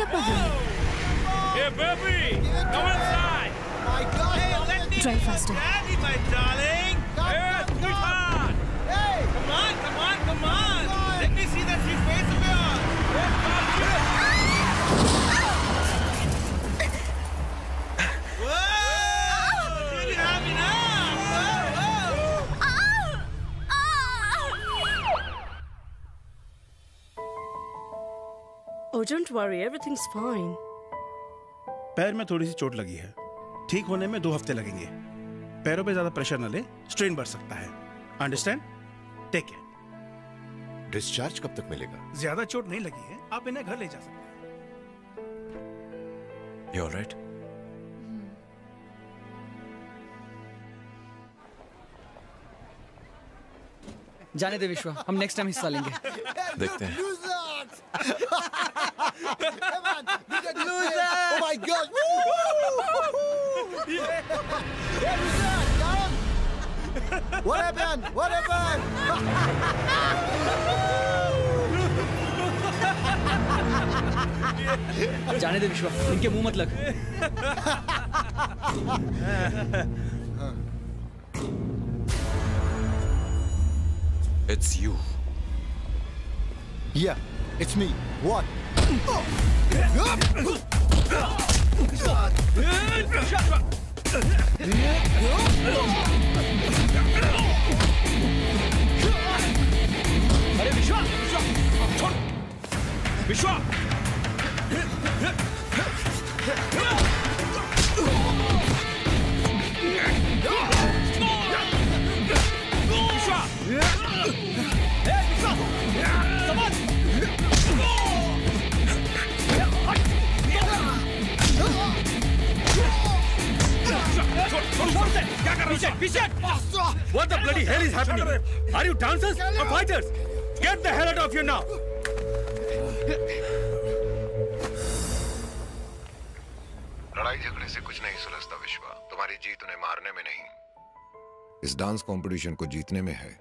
क्या प्रॉब्लम है? Hey baby, come inside. My God! Hey, let me Drive faster. Daddy, my darling. Hey, sweetheart. Hey! Come on, come on, come on. Let me see that sweet face of yours. Hey, whoa! Really happy now. Whoa, whoa. Oh, don't worry, everything's fine. पैर में थोड़ी सी चोट लगी है, ठीक होने में 2 हफ्ते लगेंगे। पैरों पे ज्यादा प्रेशर न ले, स्ट्रेन बढ़ सकता है। अंडरस्टैंड? Take care. डिस्चार्ज कब तक मिलेगा? ज्यादा चोट नहीं लगी है, आप इन्हें घर ले जा सकते हैं। You all right? जाने दे विश्वा, हम नेक्स्ट टाइम हिस्सा लेंगे। देखते हैं। Oh my God! What happened? What happened? जाने दे विश्वा, इनके मुंह मत लग। It's you. Yeah, it's me. What? अरे विश्वा, छोड़। विश्वा। What the bloody hell is happening? Are you dancers or fighters? Get the hell out of here now! लड़ाई झगड़े से कुछ नहीं सुलझता विश्वा। तुम्हारी जीत उन्हें मारने में नहीं, इस डांस कंपटीशन को जीतने में है।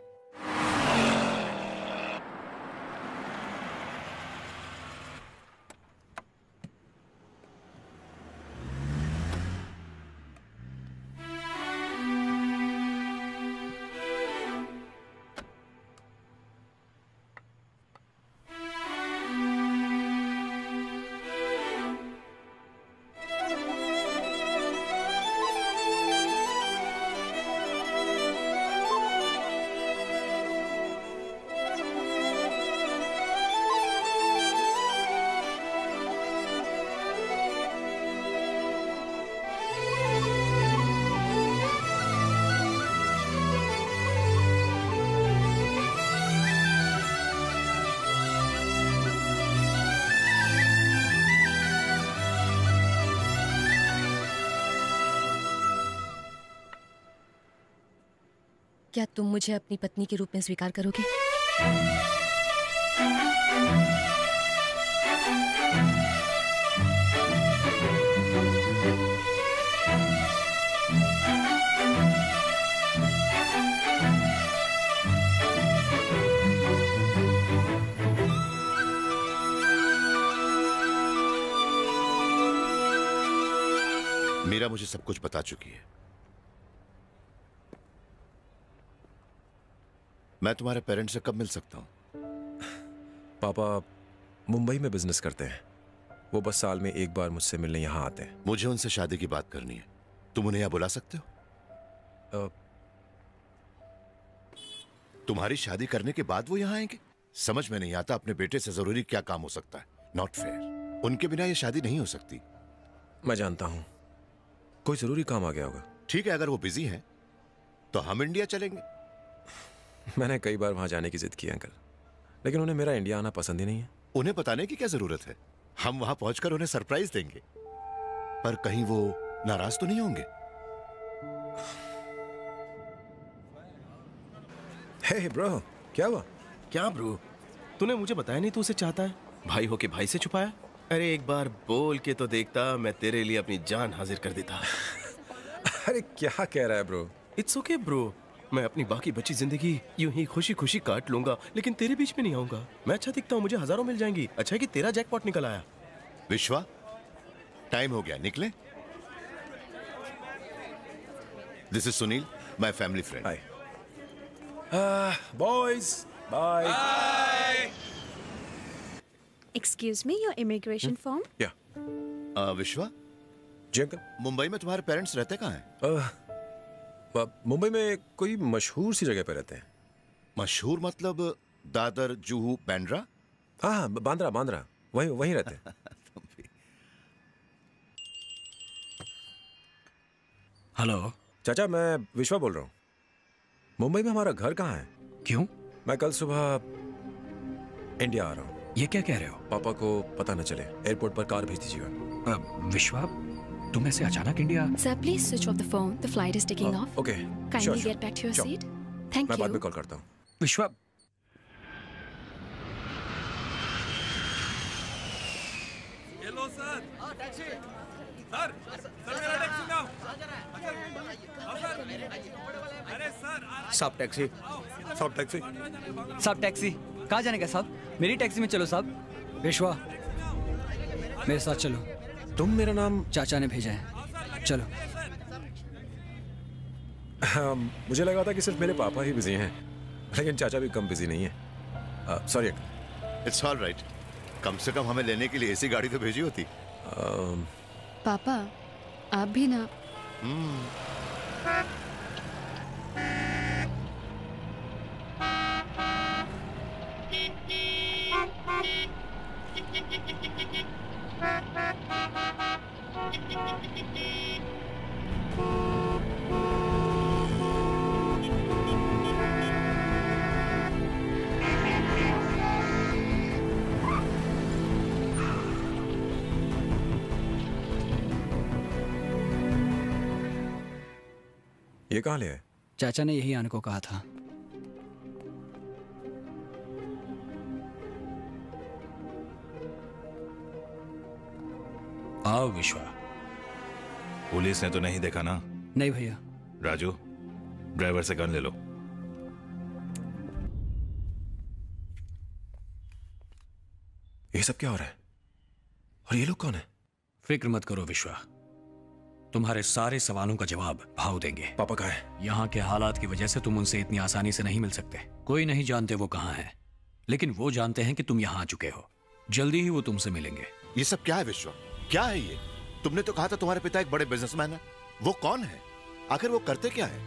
क्या तुम मुझे अपनी पत्नी के रूप में स्वीकार करोगे? मीरा मुझे सब कुछ बता चुकी है। मैं तुम्हारे पेरेंट्स से कब मिल सकता हूं? पापा मुंबई में बिजनेस करते हैं, वो बस साल में एक बार मुझसे मिलने यहाँ आते हैं। मुझे उनसे शादी की बात करनी है, तुम उन्हें यहाँ बुला सकते हो? तुम्हारी शादी करने के बाद वो यहाँ आएंगे? समझ में नहीं आता, अपने बेटे से जरूरी क्या काम हो सकता है। नॉट फेयर, उनके बिना ये शादी नहीं हो सकती। मैं जानता हूं, कोई जरूरी काम आ गया होगा। ठीक है, अगर वो बिजी हैं तो हम इंडिया चलेंगे। मैंने कई बार वहां जाने की जिद की अंकल, लेकिन उन्हें मेरा इंडिया आना पसंद ही नहीं है। उन्हें बताने की क्या जरूरत है, हम वहां पहुंचकर उन्हें सरप्राइज देंगे। पर कहीं वो नाराज तो नहीं होंगे? हे ब्रो, क्या हुआ? क्या ब्रो, तूने मुझे बताया नहीं तू उसे चाहता है? भाई हो के भाई से छुपाया? अरे एक बार बोल के तो देखता, मैं तेरे लिए अपनी जान हाजिर कर देता। अरे क्या कह रहा है ब्रो? इट्स ओके ब्रो, मैं अपनी बाकी बची जिंदगी यूं ही खुशी खुशी काट लूंगा, लेकिन तेरे बीच में नहीं आऊंगा। मैं अच्छा दिखता हूँ, मुझे हजारों मिल जाएंगी। अच्छा है कि तेरा जैकपॉट निकल आया। विश्वा, टाइम हो गया, निकले। This is Sunil, my family friend. Hi boys, bye. Excuse me, your immigration form? या विश्वा, जी अंकल। मुंबई में तुम्हारे पेरेंट्स रहते कहाँ हैं? मुंबई में कोई मशहूर सी जगह पे रहते हैं। मशहूर मतलब दादर, जुहू, बांद्रा? हाँ, बांद्रा, बांद्रा, वहीं वहीं रहते हैं। हेलो चाचा, मैं विश्वा बोल रहा हूँ। मुंबई में हमारा घर कहाँ है? क्यों? मैं कल सुबह इंडिया आ रहा हूँ। ये क्या कह रहे हो? पापा को पता न चले, एयरपोर्ट पर कार भेज दीजिएगा। विश्वा, तुम ऐसे अचानक India? Sir, please switch off the phone. The flight is taking off. Okay, Kindly get back to your seat. Thank मैं बाद में you. कॉल करता हूँ। विश्वा, हेलो सर। टैक्सी सर, मेरा टैक्सी नाउ। अरे सर, साहब टैक्सी। सब टैक्सी। साहब टैक्सी कहाँ जाने का साहब? मेरी टैक्सी में चलो साहब। विश्वा, मेरे साथ चलो। तुम, मेरा नाम चाचा ने भेजा है, चलो। मुझे लगा था कि सिर्फ मेरे पापा ही बिजी हैं, लेकिन चाचा भी कम बिजी नहीं है। Sorry uncle. It's all right. कम से कम हमें लेने के लिए ऐसी गाड़ी तो भेजी होती। पापा, आप भी ना। ये कहाँ ले आए? चाचा ने यही आने को कहा था। आओ विश्वा। पुलिस ने तो नहीं देखा ना? नहीं भैया। राजू, ड्राइवर से गन ले लो। ये सब क्या हो रहा है? और ये लोग कौन है? फिक्र मत करो विश्वा, तुम्हारे सारे सवालों का जवाब भाव देंगे। पापा कहाँ है? यहाँ के हालात की वजह से तुम उनसे इतनी आसानी से नहीं मिल सकते। कोई नहीं जानते वो कहाँ है, लेकिन वो जानते हैं कि तुम यहाँ आ चुके हो। जल्दी ही वो तुमसे मिलेंगे। ये सब क्या है विश्वा? क्या है ये? तुमने तो कहा था तुम्हारे पिता एक बड़े बिजनेसमैन है। वो कौन है? आखिर वो करते क्या है?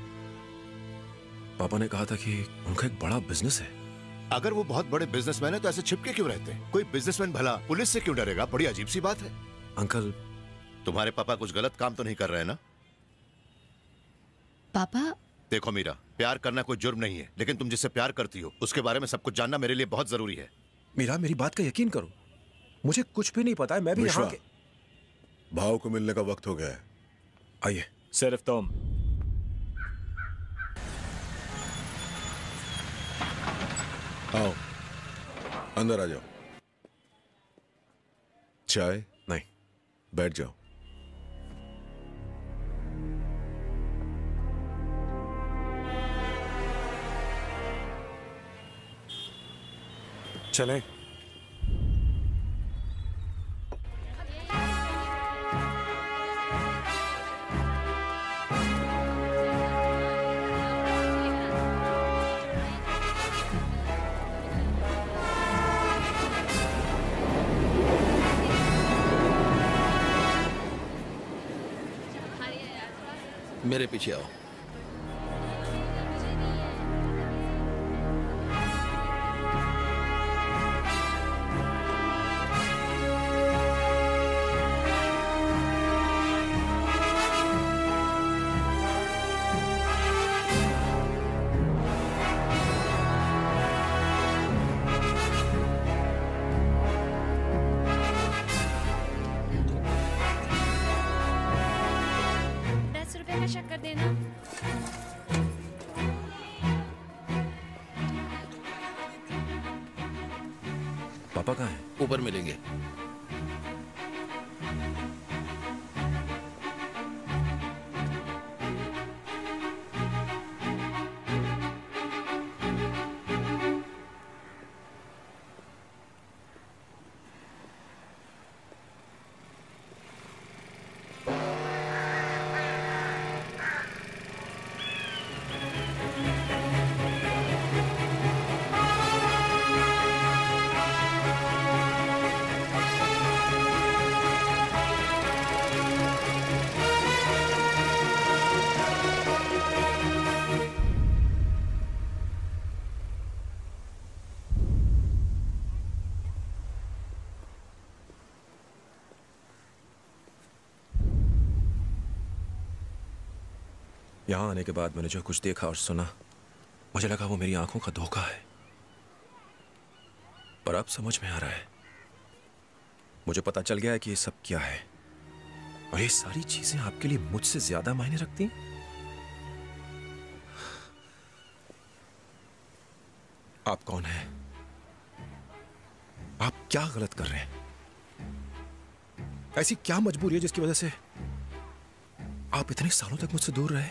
पापा ने कहा था कि उनका एक बड़ा बिजनेस है। अगर वो बहुत बड़े बिजनेसमैन है तो ऐसे छिपके क्यों रहते हैं? कोई बिजनेसमैन भला पुलिस से क्यों डरेगा? बड़ी अजीब सी बात है। अंकल, तुम्हारे पापा कुछ गलत काम तो नहीं कर रहे हैं ना? पापा, देखो मीरा, प्यार करना कोई जुर्म नहीं है, लेकिन तुम जिससे प्यार करती हो उसके बारे में सब कुछ जानना मेरे लिए बहुत जरूरी है। मीरा, मेरी बात का यकीन करो, मुझे कुछ भी नहीं पता है। मैं भी यहाँ के... भाव को मिलने का वक्त हो गया है। आइए। सिर्फ तुम। आओ, अंदर आ जाओ। चाय? नहीं। बैठ जाओ। चलें? मेरे पीछे आओ। शक्कर देना। पापा कहाँ हैं? ऊपर मिलेंगे। यहाँ आने के बाद मैंने जो कुछ देखा और सुना, मुझे लगा वो मेरी आंखों का धोखा है। पर अब समझ में आ रहा है, मुझे पता चल गया है कि ये सब क्या है। और ये सारी चीजें आपके लिए मुझसे ज्यादा मायने रखती हैं। आप कौन हैं? आप क्या गलत कर रहे हैं? ऐसी क्या मजबूरी है जिसकी वजह से आप इतने सालों तक मुझसे दूर रहे?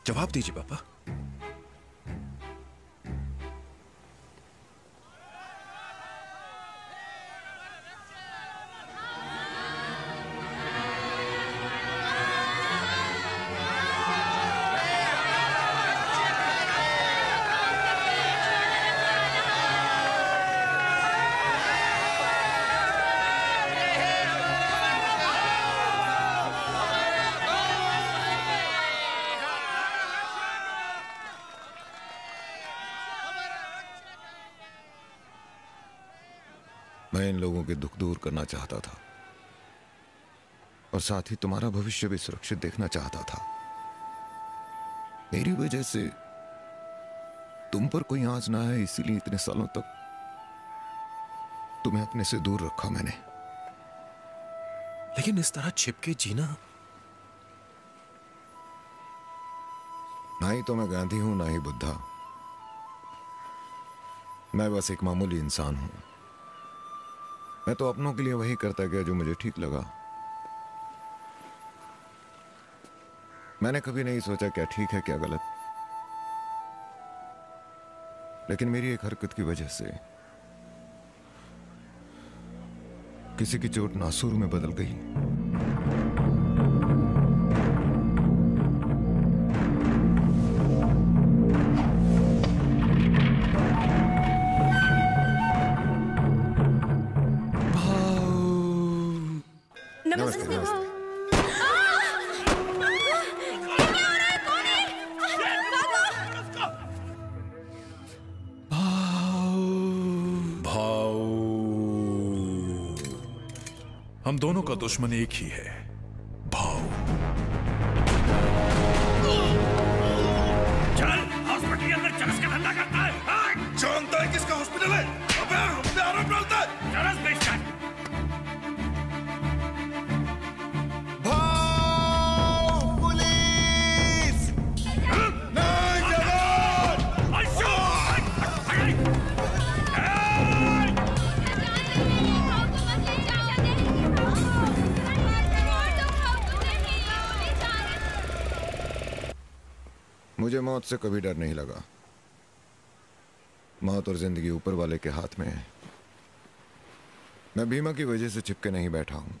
जवाब दीजिए पापा। मैं इन लोगों के दुख दूर करना चाहता था और साथ ही तुम्हारा भविष्य भी सुरक्षित देखना चाहता था। मेरी वजह से तुम पर कोई आंच ना है, इसीलिए इतने सालों तक तुम्हें अपने से दूर रखा मैंने। लेकिन इस तरह छिपके जीना, ना ही तो मैं गांधी हूं ना ही बुद्धा। मैं बस एक मामूली इंसान हूं। मैं तो अपनों के लिए वही करता गया जो मुझे ठीक लगा। मैंने कभी नहीं सोचा क्या ठीक है क्या गलत। लेकिन मेरी एक हरकत की वजह से किसी की चोट नासूर में बदल गई। नमस्ते। हम दोनों का दुश्मन एक ही है, भाव। चल हॉस्पिटल के अंदर चरस का धंधा करता है। जानता है किसका हॉस्पिटल है? अबे हम पे आरोप डालता है। चरस बेचता है। मुझे मौत से कभी डर नहीं लगा। मौत और जिंदगी ऊपर वाले के हाथ में है। मैं भीमा की वजह से चिपके नहीं बैठा हूं।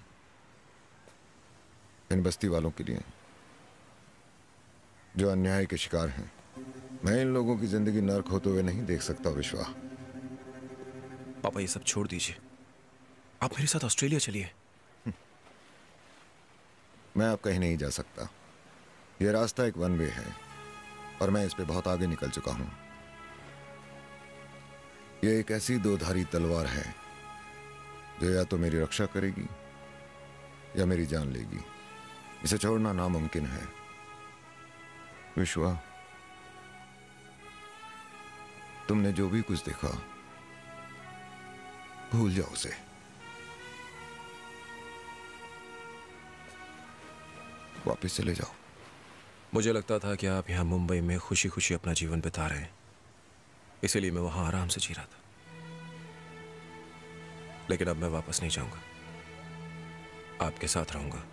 इन बस्ती वालों के लिए जो अन्याय के शिकार हैं, मैं इन लोगों की जिंदगी नर्क होते हुए नहीं देख सकता। विश्वा, पापा ये सब छोड़ दीजिए, आप मेरे साथ ऑस्ट्रेलिया चलिए। मैं अब कहीं नहीं जा सकता। यह रास्ता एक वन वे है और मैं इस पे बहुत आगे निकल चुका हूं। यह एक ऐसी दोधारी तलवार है जो या तो मेरी रक्षा करेगी या मेरी जान लेगी। इसे छोड़ना नामुमकिन है। विश्वा, तुमने जो भी कुछ देखा भूल जाओ उसे। वापस चले जाओ। मुझे लगता था कि आप यहाँ मुंबई में खुशी खुशी अपना जीवन बिता रहे हैं, इसीलिए मैं वहां आराम से जी रहा था। लेकिन अब मैं वापस नहीं जाऊंगा, आपके साथ रहूंगा।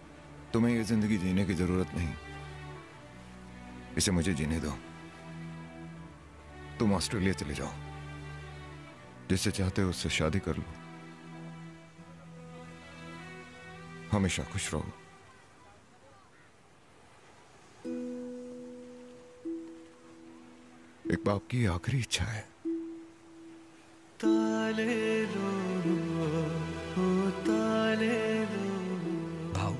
तुम्हें ये जिंदगी जीने की जरूरत नहीं, इसे मुझे जीने दो। तुम ऑस्ट्रेलिया चले जाओ, जिससे चाहते हो उससे शादी कर लो, हमेशा खुश रहो। एक बाप की आखिरी इच्छा है। भाव,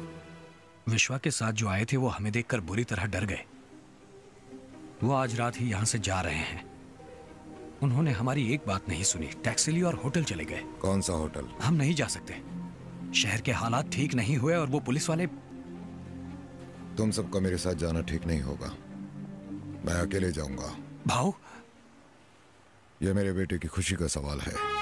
विश्वा के साथ जो आए थे वो हमें देखकर बुरी तरह डर गए। वो आज रात ही यहां से जा रहे हैं। उन्होंने हमारी एक बात नहीं सुनी, टैक्सी ली और होटल चले गए। कौन सा होटल? हम नहीं जा सकते। शहर के हालात ठीक नहीं हुए और वो पुलिस वाले। तुम सबका मेरे साथ जाना ठीक नहीं होगा। मैं अकेले जाऊंगा। भाऊ, यह मेरे बेटे की खुशी का सवाल है।